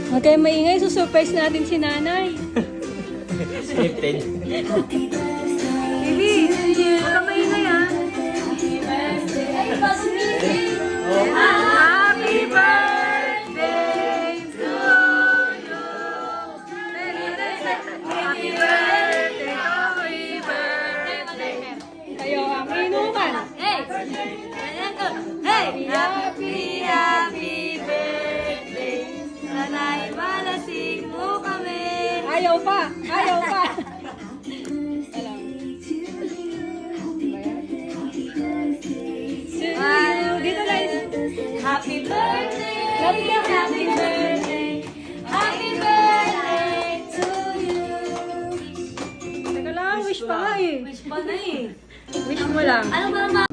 Okay, maingay. Susurprise natin si nanay. Scripted. Bibi, huwag ka maingay ha. Happy birthday to you. Happy birthday, happy birthday. Kayo ang inuman. Hey! Happy birthday. Nanay, malasing mo kami. Ayaw pa! Ayaw pa! Dito guys. Happy birthday. Happy birthday. Happy birthday to you. Teka lang, wish pa nga eh. Wish pa na eh. Wish mo lang. Ano ba naman?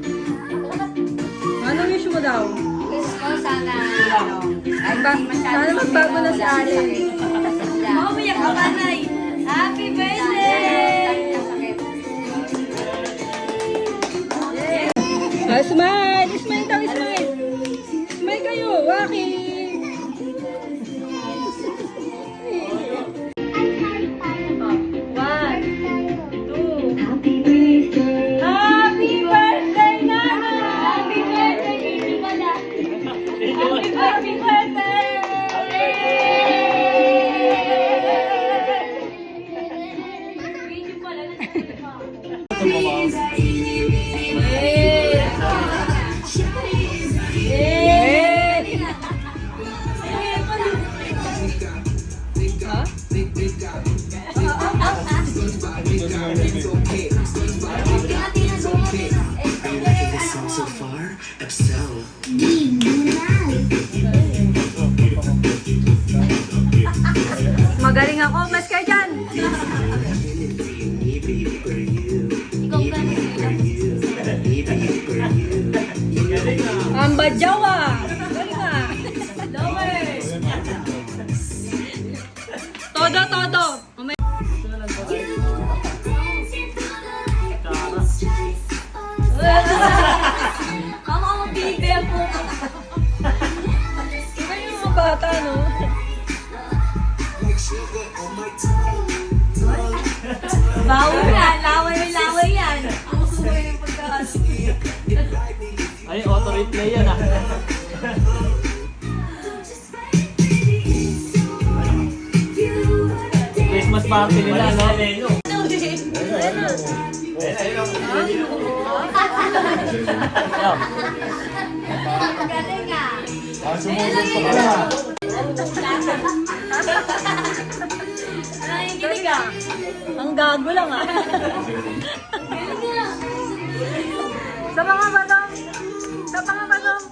Ano wish mo daw? Wish ko sana, Sana magbago na si Allen. Maumiyak ka ba, Nay? Happy birthday! Smile! Smile daw, smile! Smile kayo, Waki! One, two, three. Happy birthday, Nana! Happy birthday, Happy birthday! Video pala na So far, excel. Magaling ako, mas kayo dyan! Ang badyaw ah! Galing ah! Todo, todo! Mama, ako bibigyan po. Iba yung mga bata, no? Bawal yan. Laway yan. Puso mo yung pagkakasi. Ay, auto-replay yan ah. Christmas party nila, no? Galing ah. Ano yung ginig ah? Ang gago lang ah. Sa mga badong! Sa mga badong!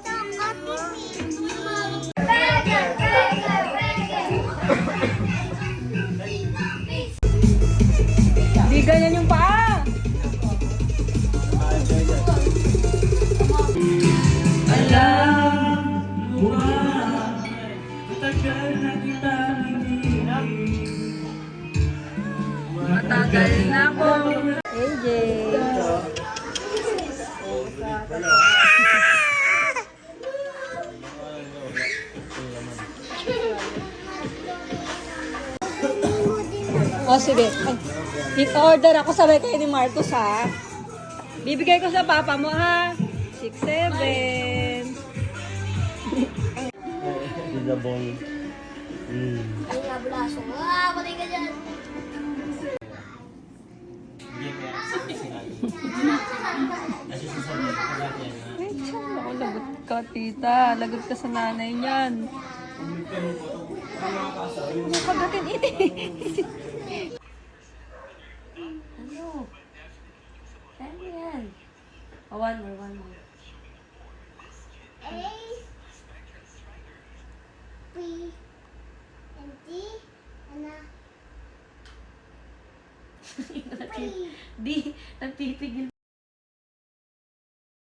Di ganyan yung paa! Matagal na po. AJ. O sige. I-order ako sabay kayo ni Marcos ha. Bibigay ko sa papa mo ha. 6, 7. The ball. Ay, abulaso. Patay ka dyan. Ay, tiyan ako. Lagot ka, tita. Lagot ka sa nanay niyan. Kagatin iti. Ano? Ano yan? Oh, one more. A, B, and D, and a Di, nagpipigil